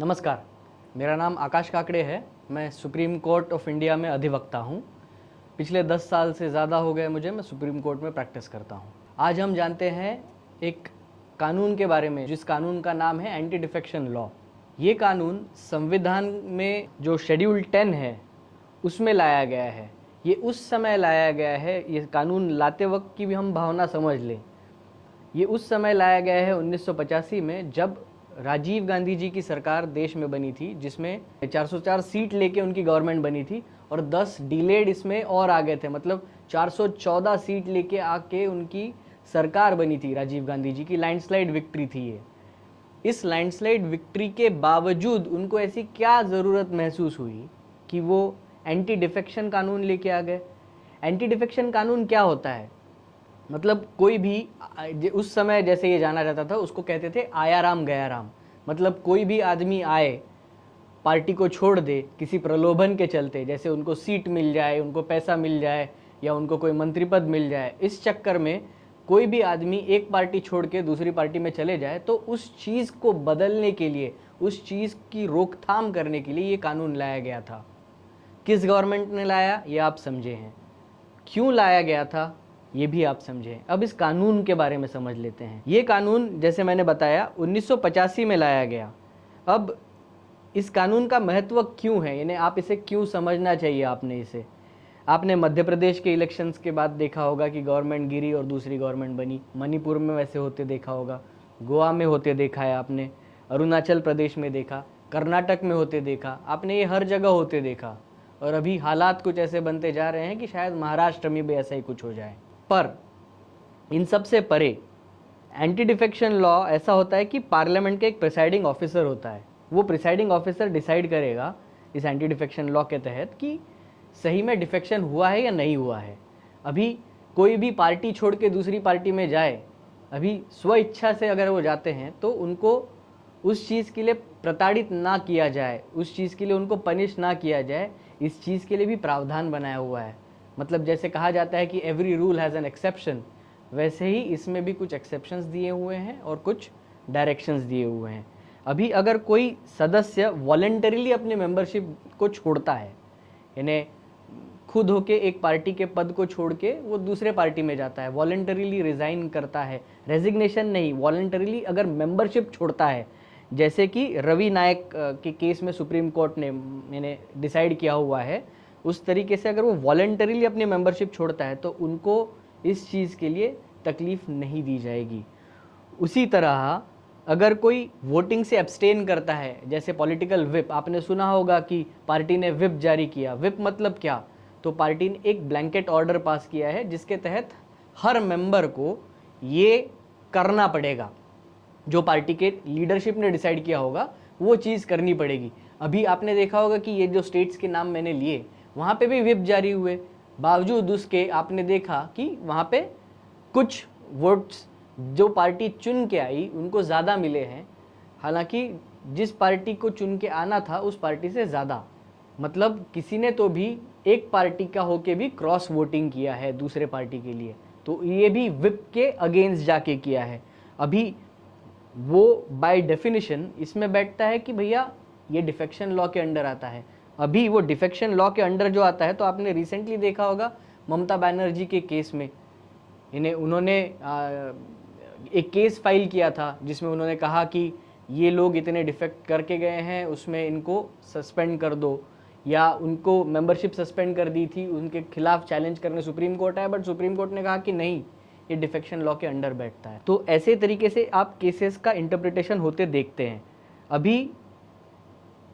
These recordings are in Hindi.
नमस्कार, मेरा नाम आकाश काकड़े है। मैं सुप्रीम कोर्ट ऑफ इंडिया में अधिवक्ता हूँ। पिछले 10 साल से ज़्यादा हो गए मुझे, मैं सुप्रीम कोर्ट में प्रैक्टिस करता हूँ। आज हम जानते हैं एक कानून के बारे में, जिस कानून का नाम है एंटी डिफेक्शन लॉ। ये कानून संविधान में जो शेड्यूल 10 है उसमें लाया गया है। ये उस समय लाया गया है, ये कानून लाते वक्त की भी हम भावना समझ लें। ये उस समय लाया गया है 1985 में, जब राजीव गांधी जी की सरकार देश में बनी थी, जिसमें 404 सीट लेके उनकी गवर्नमेंट बनी थी और 10 डिलेड इसमें और आ गए थे। मतलब 414 सीट लेके आके उनकी सरकार बनी थी राजीव गांधी जी की। लैंडस्लाइड विक्ट्री थी ये। इस लैंडस्लाइड विक्ट्री के बावजूद उनको ऐसी क्या ज़रूरत महसूस हुई कि वो एंटी डिफेक्शन कानून लेके आ गए। एंटी डिफेक्शन कानून क्या होता है? मतलब कोई भी उस समय जैसे ये जाना जाता था, उसको कहते थे आया राम गया राम। मतलब कोई भी आदमी आए, पार्टी को छोड़ दे किसी प्रलोभन के चलते, जैसे उनको सीट मिल जाए, उनको पैसा मिल जाए या उनको कोई मंत्री पद मिल जाए, इस चक्कर में कोई भी आदमी एक पार्टी छोड़ के दूसरी पार्टी में चले जाए, तो उस चीज़ को बदलने के लिए, उस चीज़ की रोकथाम करने के लिए ये कानून लाया गया था। किस गवर्नमेंट ने लाया, ये आप समझे हैं। क्यों लाया गया था, ये भी आप समझें। अब इस कानून के बारे में समझ लेते हैं। ये कानून, जैसे मैंने बताया, 1985 में लाया गया। अब इस कानून का महत्व क्यों है, यानी आप इसे क्यों समझना चाहिए आपने इसे। आपने मध्य प्रदेश के इलेक्शंस के बाद देखा होगा कि गवर्नमेंट गिरी और दूसरी गवर्नमेंट बनी। मणिपुर में वैसे होते देखा होगा, गोवा में होते देखा है आपने, अरुणाचल प्रदेश में देखा, कर्नाटक में होते देखा आपने, ये हर जगह होते देखा। और अभी हालात कुछ ऐसे बनते जा रहे हैं कि शायद महाराष्ट्र में भी ऐसा ही कुछ हो जाए। पर इन सब से परे एंटी डिफेक्शन लॉ ऐसा होता है कि पार्लियामेंट के एक प्रिसाइडिंग ऑफिसर होता है। वो प्रिसाइडिंग ऑफिसर डिसाइड करेगा इस एंटी डिफेक्शन लॉ के तहत कि सही में डिफेक्शन हुआ है या नहीं हुआ है। अभी कोई भी पार्टी छोड़ के दूसरी पार्टी में जाए, अभी स्व इच्छा से अगर वो जाते हैं, तो उनको उस चीज़ के लिए प्रताड़ित ना किया जाए, उस चीज़ के लिए उनको पनिश ना किया जाए, इस चीज़ के लिए भी प्रावधान बनाया हुआ है। मतलब जैसे कहा जाता है कि every rule has an exception, वैसे ही इसमें भी कुछ एक्सेप्शंस दिए हुए हैं और कुछ डायरेक्शंस दिए हुए हैं। अभी अगर कोई सदस्य वॉलंटरीली अपनी मेंबरशिप को छोड़ता है, यानी खुद होके एक पार्टी के पद को छोड़ के वो दूसरे पार्टी में जाता है, वॉलंटरीली रिज़ाइन करता है, रेजिग्नेशन नहीं, वॉलंटरीली अगर मेंबरशिप छोड़ता है, जैसे कि रवि नायक के केस में सुप्रीम कोर्ट ने डिसाइड किया हुआ है, उस तरीके से अगर वो वॉलंटरीली अपनी मेंबरशिप छोड़ता है तो उनको इस चीज़ के लिए तकलीफ़ नहीं दी जाएगी। उसी तरह अगर कोई वोटिंग से एब्सटेन करता है, जैसे पॉलिटिकल व्हिप, आपने सुना होगा कि पार्टी ने व्हिप जारी किया। व्हिप मतलब क्या? तो पार्टी ने एक ब्लैंकेट ऑर्डर पास किया है जिसके तहत हर मेंबर को ये करना पड़ेगा, जो पार्टी के लीडरशिप ने डिसाइड किया होगा वो चीज़ करनी पड़ेगी। अभी आपने देखा होगा कि ये जो स्टेट्स के नाम मैंने लिए, वहाँ पे भी व्हिप जारी हुए, बावजूद उसके आपने देखा कि वहाँ पे कुछ वोट्स जो पार्टी चुन के आई उनको ज़्यादा मिले हैं, हालांकि जिस पार्टी को चुन के आना था उस पार्टी से ज़्यादा। मतलब किसी ने तो भी एक पार्टी का होके भी क्रॉस वोटिंग किया है दूसरे पार्टी के लिए, तो ये भी व्हिप के अगेंस्ट जाके किया है। अभी वो बाय डेफिनेशन इसमें बैठता है कि भैया ये डिफेक्शन लॉ के अंडर आता है। अभी वो डिफेक्शन लॉ के अंडर जो आता है, तो आपने रिसेंटली देखा होगा ममता बनर्जी के केस में, उन्होंने एक केस फाइल किया था जिसमें उन्होंने कहा कि ये लोग इतने डिफेक्ट करके गए हैं, उसमें इनको सस्पेंड कर दो, या उनको मेंबरशिप सस्पेंड कर दी थी, उनके खिलाफ चैलेंज करने सुप्रीम कोर्ट आया, बट सुप्रीम कोर्ट ने कहा कि नहीं, ये डिफेक्शन लॉ के अंडर बैठता है। तो ऐसे तरीके से आप केसेस का इंटरप्रिटेशन होते देखते हैं। अभी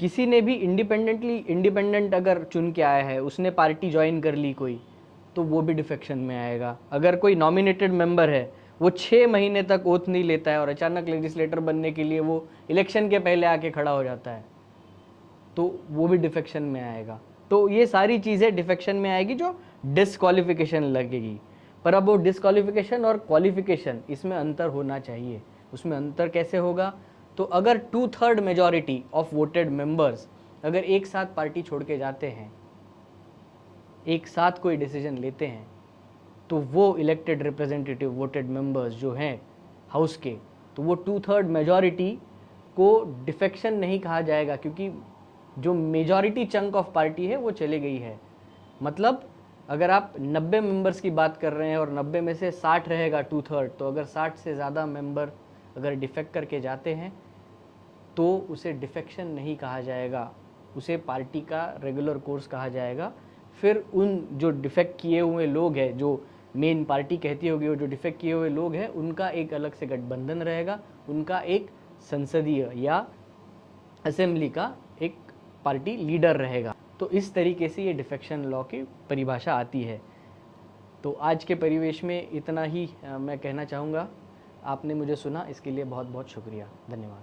किसी ने भी इंडिपेंडेंट अगर चुन के आया है, उसने पार्टी ज्वाइन कर ली कोई, तो वो भी डिफेक्शन में आएगा। अगर कोई नॉमिनेटेड मेंबर है, वो 6 महीने तक ओथ नहीं लेता है और अचानक लेजिस्लेटर बनने के लिए वो इलेक्शन के पहले आके खड़ा हो जाता है, तो वो भी डिफेक्शन में आएगा। तो ये सारी चीज़ें डिफेक्शन में आएगी जो डिस्क्वालिफिकेशन लगेगी। पर अब वो डिस्क्वालिफिकेशन और क्वालिफिकेशन, इसमें अंतर होना चाहिए। उसमें अंतर कैसे होगा? तो अगर 2/3 मेजॉरिटी ऑफ वोटेड मेंबर्स अगर एक साथ पार्टी छोड़ के जाते हैं, एक साथ कोई डिसीजन लेते हैं, तो वो इलेक्टेड रिप्रेजेंटेटिव वोटेड मेंबर्स जो हैं हाउस के, तो वो 2/3 मेजॉरिटी को डिफेक्शन नहीं कहा जाएगा, क्योंकि जो मेजॉरिटी चंक ऑफ पार्टी है वो चली गई है। मतलब अगर आप 90 मेंबर्स की बात कर रहे हैं और 90 में से 60 रहेगा, 2/3, तो अगर 60 से ज़्यादा मेंबर अगर डिफेक्ट करके जाते हैं तो उसे डिफेक्शन नहीं कहा जाएगा, उसे पार्टी का रेगुलर कोर्स कहा जाएगा। फिर उन जो डिफेक्ट किए हुए लोग हैं, जो मेन पार्टी कहती होगी, वो जो डिफेक्ट किए हुए लोग हैं, उनका एक अलग से गठबंधन रहेगा, उनका एक संसदीय या असेंबली का एक पार्टी लीडर रहेगा। तो इस तरीके से ये डिफेक्शन लॉ की परिभाषा आती है। तो आज के परिवेश में इतना ही मैं कहना चाहूँगा। आपने मुझे सुना, इसके लिए बहुत बहुत शुक्रिया, धन्यवाद।